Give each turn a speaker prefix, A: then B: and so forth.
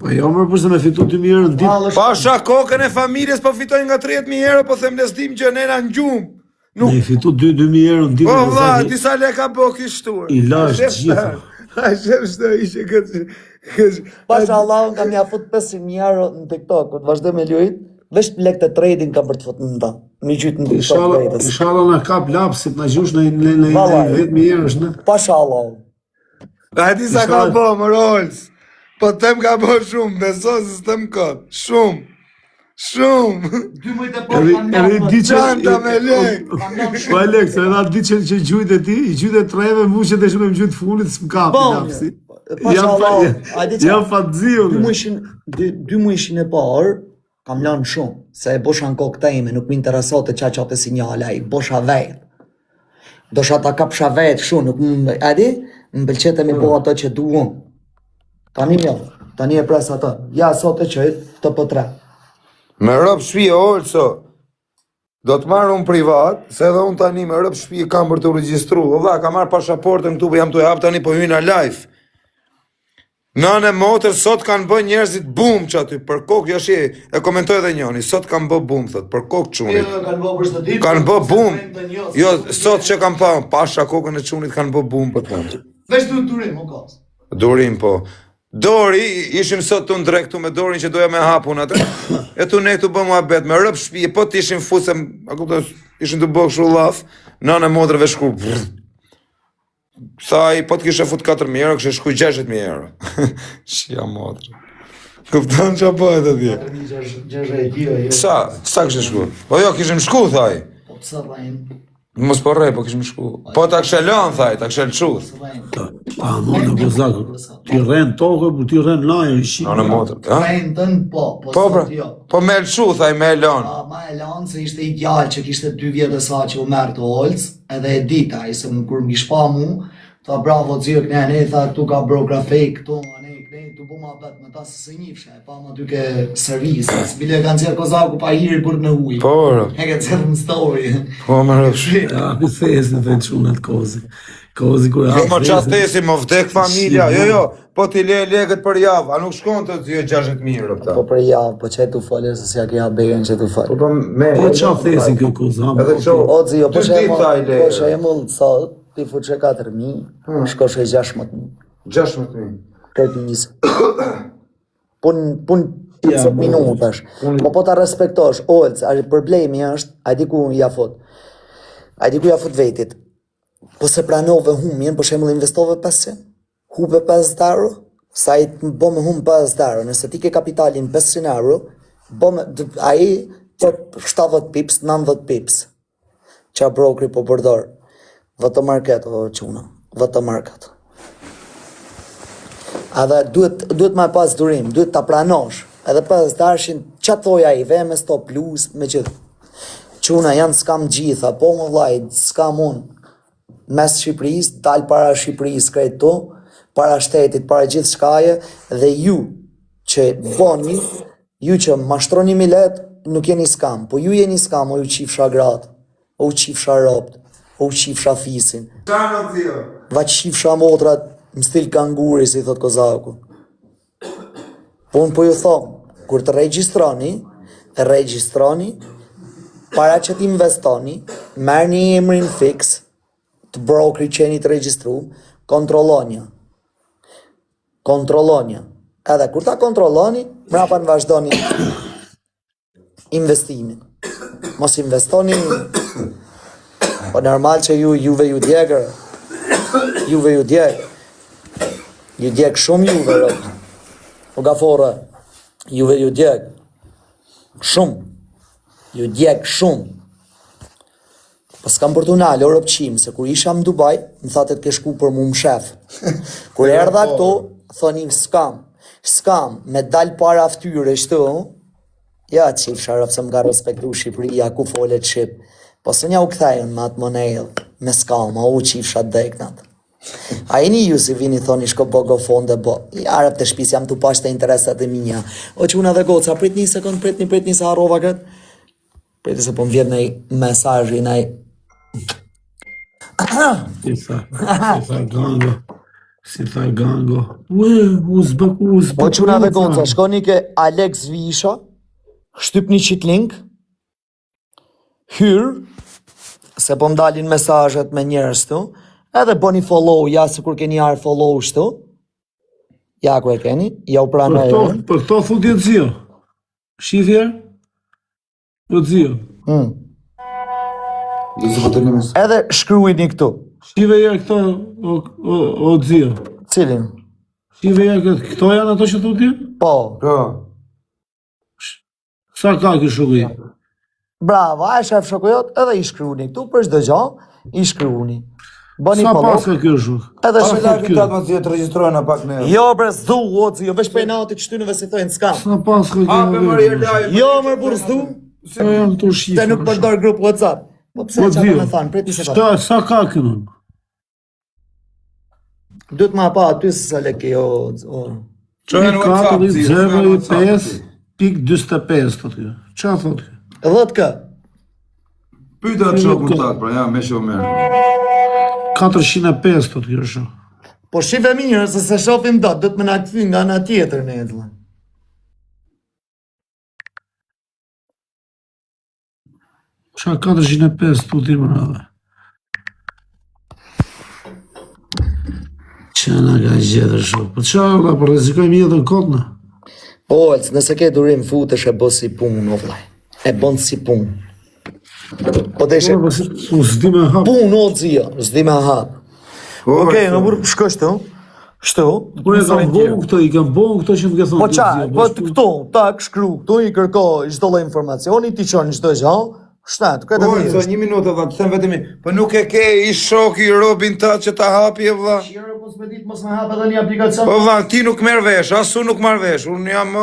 A: Po jo më përse me fitu 2.000 euro në ditë.
B: Pasha kokën e familjes po fitojnë nga 30.000 euro, po them lesdim që nena në gjumë.
A: Me fitu 2.000 euro në ditë.
B: Po vlla, disa leka bo kishtuar.
A: I lash gjitha.
B: A shef shto ishe këtë...
C: Pasha Allah, unë kam ja fut 500.000 euro në TikTok, të vazhdo me lujt, vesh lek të trading kam për të fut në ta. Një gjytë në TikTok traders.
A: Inshallah në kap lapsit, në gjush në 10.000 euro shnë.
C: Pasha Allah.
B: A di sa ka bo, më Rolls. Po tem ka bo shumë, beso se s'tem kot. Shumë. Shumë.
C: 2 muajt e
A: Edhe di që...
B: Qanta me lek.
A: Po Alex, edhe di që gjujt e ti, i gjujt e treve, mushet e shumë e më gjujt funit, s'm kapi lapsi.
C: Pasha Allah.
A: Jam fatziu.
C: 2 muajshin e parë, kam lanë shumë, se e bosha në kokë të ime, nuk më interesote qa qatë sinjale, i bosha vetë. Dosha ta kapsha vetë shumë, nuk më, edi, më pëlqete mi po ato që duon. Tani e pres ato. Ja, sot e qëjt, të pëtre.
B: Me rëp shpije Olso, do të marrë unë privat, se edhe unë tani me rëp shpije kam për të regjistru. Valla, ka marrë pashaportën këtu, jam të e hap tani po hyna live. Nane motër, sot kanë bë njerëzit bum që aty, për kokë, jashi, e komentoj edhe njoni, sot kanë bë bum, thot, për kokë qunit.
C: Kanë bë për së ditë.
B: Kanë bë bum. Jo, sot që kanë pa, pasha kokën e qunit kanë bë bum për të.
C: Vesh du durim, o kas.
B: Durim, po. Dori, ishim sot të ndrektu me Dorin që doja me hapun atë, e tu ne këtu bë mua bet, me rëp shpije, po të ishim fusem, ishim të bëgë shu laf, nane modrëve shku, thaj, po të kishe fut 4.000 euro, kështë shku 60.000 euro. Shia modrë. Këpëtan që po e të tje?
C: 4.600
B: Sa kështë shku? Po jo, kishim shku, thaj.
C: Po pësa rajnë.
B: Mos po rej, po kishim shku. Po ta këshelon, thaj, ta këshel qudh.
A: Pa, në bëzakë, ti rren tokë, por ti rren lajë, i shqipë.
B: Nane modrë, ha?
C: Rajnë tënë, po
B: pra,
C: sot jo.
B: po me lëshu, thaj, me elon.
C: Ma e lanë se ishte ideal që kishte 2 vjetë sa që u merë të olës, edhe e dita, i se më kur më kishpa mu, ta bravo zirë këne, ne, tha, tu ka brografe, këtu, ne, tu bu ma bet me ta se se njifshe, pa ma ty ke servisë, se bile kanë zirë kozaku pa hiri burg në ujë.
B: Po,
C: E ke zirë më story.
B: po me rëpsh.
A: Ja, për thesin të qunat kozi. Kozi kur
B: Jo, më qatë thesi, më vdek familja, jo, po t'i le legët për javë, a nuk shkon të t'jo 60.000 euro këta.
C: Po për javë, po që e tu falë, se si a kja begen që tu falë.
B: Po me...
A: Po qa thesin kjo koza?
B: Edhe qo...
C: Ozi, jo, po
B: dy
C: që e
B: dita i le.
C: po që e mullë të sot, ti fuqe 4.000, shkoshe 16.000.
B: 16.000.
C: Këtë njësë. Pun 50 minutash. Po ta respektosh, Olc, problemi është, a di ku ja fut. A di ku ja fut vetit. Po se pranove humjen, për shembull investove 500, hupe 50 euro, sa i bo me hum 50 euro, nëse ti ke kapitalin 500 euro, a i të 70 pips, 90 pips. Qa brokri po përdor. Vëtë market, o quna, vëtë market. Edhe duhet me pas durim, duhet ta pranosh. Edhe pas darshin, që thoja i ve me sto plus, me gjithë. Quna janë s'kam gjitha, po më vlajt, s'kam unë. Mes Shqipëris, dalë para Shqipëris krejt tu, para shtetit, para gjithë shkaje, dhe ju që boni, ju që mashtroni mi let, nuk jeni skam, po ju jeni skam, o ju qifsha gratë, o ju qifsha ropt, o ju qifsha fisin.
B: Qanë të tjo?
C: Va qifsha motrat, më stil kanguri, si thot Kozaku. Po unë po ju thomë, kur të registroni, para që t'investoni, merë një emrin fix, të brokri që jeni të registru, kontrolonja. Edhe kur ta kontroloni, mrapa në vazhdoni investimin. Mos investoni, po normal që juve ju djegër, ju djeg shumë juve, rëtë. O gafore, juve ju djeg shumë. Po s'kam për t'u nalë, orë pëqim, se kur isha më Dubai, më thatet ke shku për mu më shef. Kur erdha këto, thonim s'kam, me dalë para ftyre shtu, ja qif sharëf se më ka respektu Shqipëria, ku folet Shqip. Po se nja u kthejnë me atë monedhë, me s'kam, a u qif shat deknat. A jeni ju si vini thoni shko bogo fonde bo, i arep të shpis jam të pash të interesat e minja. O që una dhe goca, prit një sekund, prit një se harova këtë. Prit se po më vjetë nëj mesajë, nëj...
A: Tisa ganga. Si tha Gango. Uzbek.
C: Po çuna dhe goca, shkoni ke Alex Visha, shtypni qit link, hyr, se po mdalin mesazhet me njerëz këtu, edhe bëni follow, ja sikur keni ar follow këtu. Ja ku e keni, ja u pranoj.
A: Për këto futi Xio. Shifjer? Po Xio.
C: Edhe shkruajini këtu.
A: Shive ja këto o Xio.
C: Cilin?
A: Shive ja këto janë ato që thotë?
C: Po.
B: Po.
A: Sa ka ky shoku?
C: Bravo, a e shef shokujot, edhe i shkruani këtu për çdo gjë, i shkruani. Bëni
A: Sa
C: follow.
A: pas ka ky shoku?
C: Edhe
B: Sa
C: shkruani.
B: live tat mos të regjistrojnë pak në.
C: Jo bre, zdu, oci, jo veç për natë të shtynëve si thojnë s'kam.
A: Sa pas ka
B: Hape
A: ky?
B: Maria live.
C: Jo më bur zdu,
A: Sa janë këto shifra?
C: te nuk përdor grup WhatsApp. Po pse
A: Po
C: çfarë
A: Xio.
C: më thon, prit një sekond.
A: Sa ka ky nën?
C: Duhet ma pa aty se sa lekë jo.
B: Çojnë WhatsApp.
A: 405.45 thotë ky. Çfarë thotë ky?
C: 10k.
B: Pyeta atë shokun tat, pra ja, me shomer.
A: 405 thotë ky shoku.
C: Po shive mirë se se shohim dot, do të më na kthy nga ana tjetër ne vëlla.
A: Qa 405 tu ti më radhe. Qa nga ka gjithër shok. Po qa valla, po rezikojmë jetën kotna.
C: Po, nëse ke durim futesh e bë si punë, o vllai. E bën si punë. Po deshe
A: Po s'di me hap.
C: punë o xhia, s'di me hap. Okej, në burr shko shtu. Shtu.
A: Po e kam bëhu këto, i kam bëhu këto që më ke thonë.
C: Po qa, po të këto, tak, shkru, këtu i kërko çdo lloj informacioni, ti çon çdo gjë, shtat, këtë
B: Oj, so
C: vjen.
B: një minutë valla, të them vetëm, po nuk e ke i shoku i Robin tat që ta hapi valla.
C: Qiro, po s'me dit mos me hap edhe një aplikacion.
B: Po valla, ti nuk merr vesh, as unë nuk marr vesh, unë jam